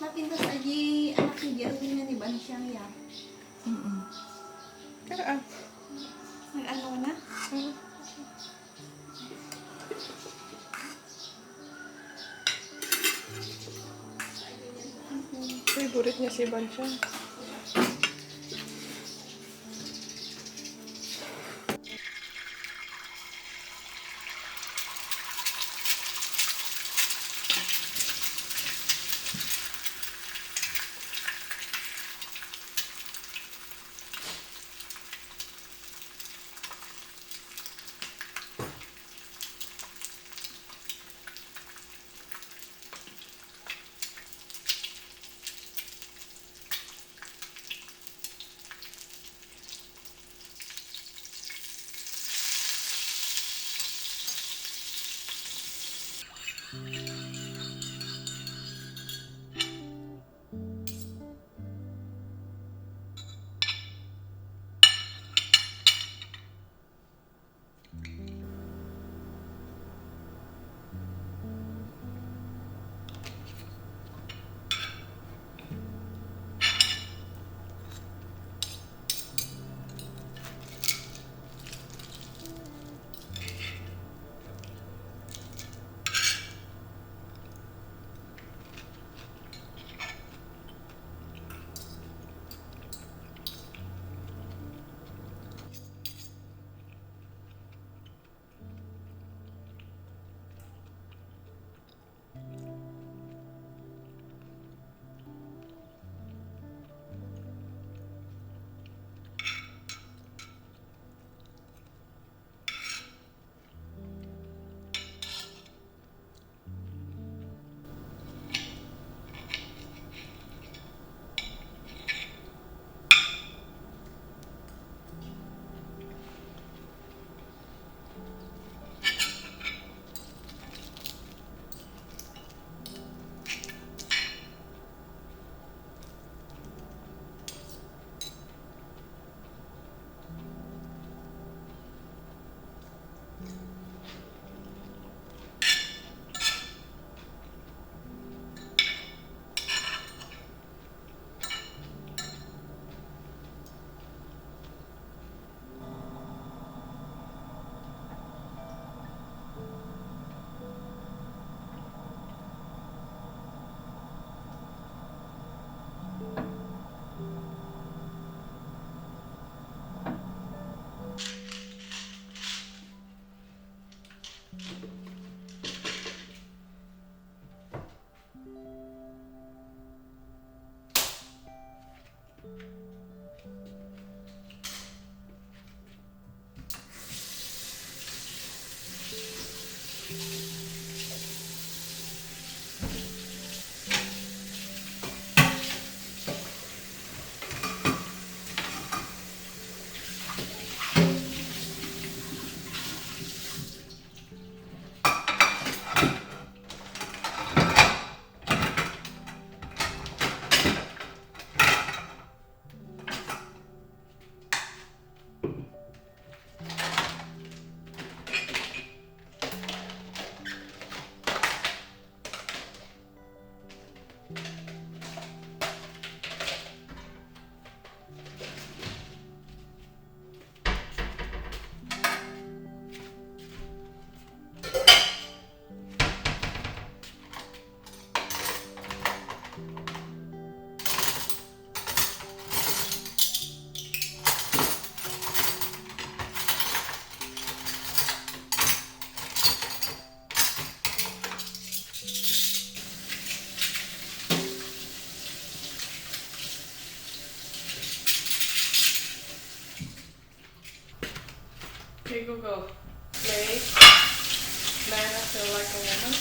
Mapintas aja anak ni Jerwin nga ni Bansyang ya. Karaan. Nag-ano na? Favorite niya si Bansha. Hey Google, play Man I Feel Like a Woman.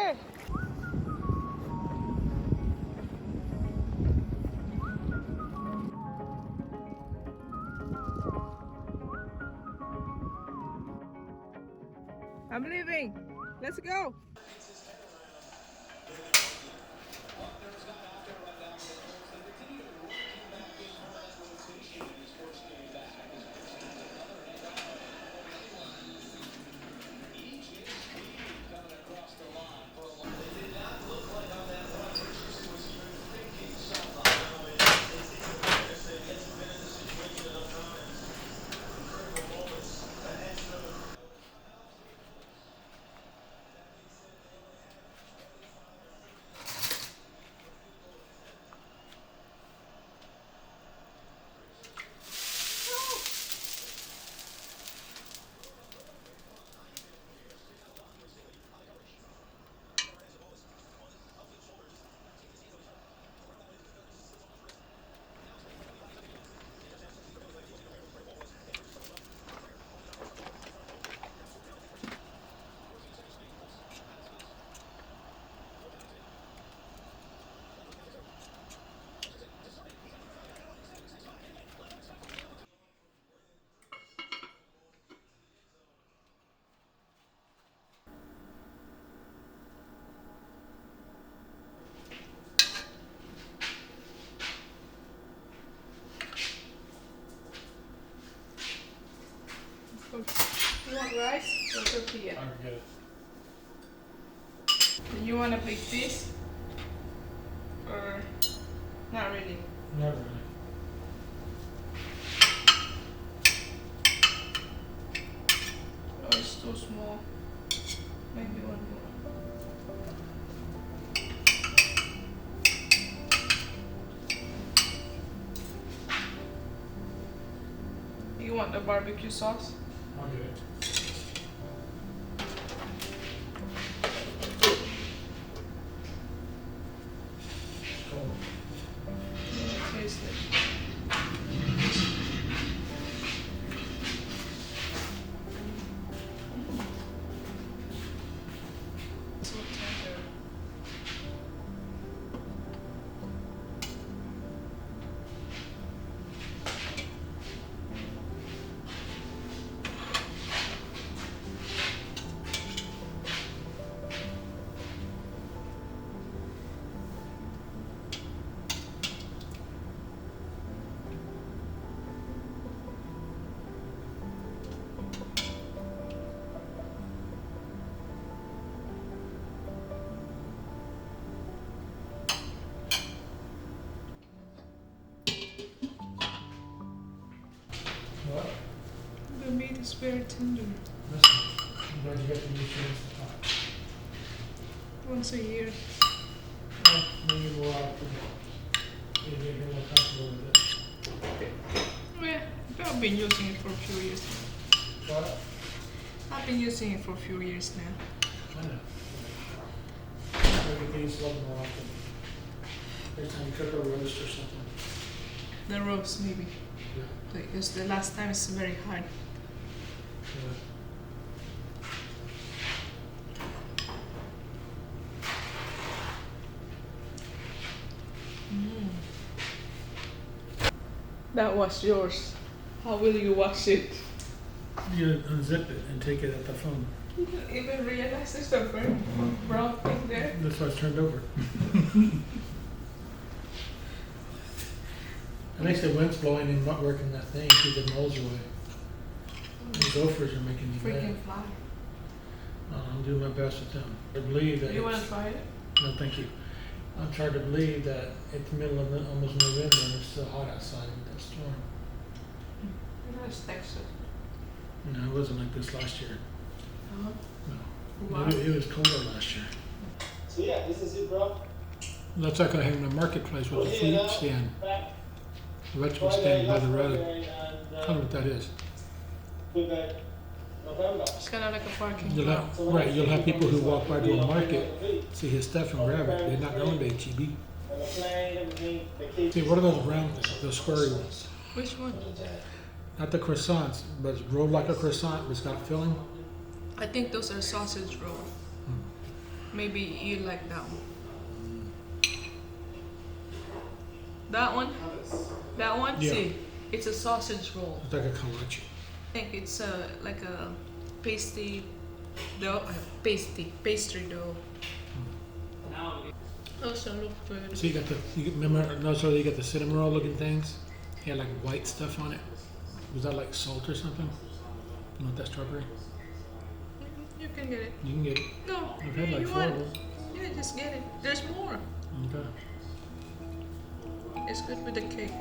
Okay. I'm leaving. Let's go. You want rice or tortilla? I'm good. Do you want a big piece? Or not really? Not really. Oh, it's too small. Maybe one more. You want the barbecue sauce? I'll get it. Cold. Let me taste it. So tender. What? The meat is very tender. Listen, I'm glad you got the nutrients to talk. Once a year. Well, maybe more often. Maybe you're more comfortable with it. Yeah, I've been using it for a few years now. What? I've been using it for a few years now. I know. Maybe things a little more often. Every time you cook a roast or something. The roast maybe. Yeah. Because the last time it's very hard. Yeah. That was yours. How will you wash it? You unzip it and take it at the phone. You didn't even realize there's a very brown thing there. That's why it's turned over. At least the wind's blowing and not working that thing, keep the moles away. The gophers are making me mad. Freaking fly. I'm doing my best with them. I believe that You want to it's- try it? No, thank you. I'm trying to believe that it's the middle of almost November and it's still hot outside with that storm. You know, it's Texas. No, it wasn't like this last year. Uh-huh. No. Wow. It was colder last year. So yeah, this is it, bro. That's like I have in the marketplace with the Yeah, fruit stand, back. the vegetable stand by the road. And, I don't know what that is. Quebec, November. It's kind of like a parking You'll lot. have, right, you'll have people who walk by to a market, see his stuff and grab it. They're not going to HEB. And the plane, everything, the kids. See, what are those round, those squarey ones? Which one? Not the croissants, but it's rolled like a croissant, but it's got filling. I think those are sausage roll. Maybe you like that one. That one? That one? Yeah. See, it's a sausage roll. It's like a kolache. I think it's like a pastry dough. Pastry dough. Also look good. So remember, no, so you got the cinnamon roll looking things? It had like white stuff on it. Was that like salt or something? You want that strawberry? You can get it. You can get it. No, I've had you like 4 want of it? them. Yeah, just get it. There's more. Okay. It's good with the cake.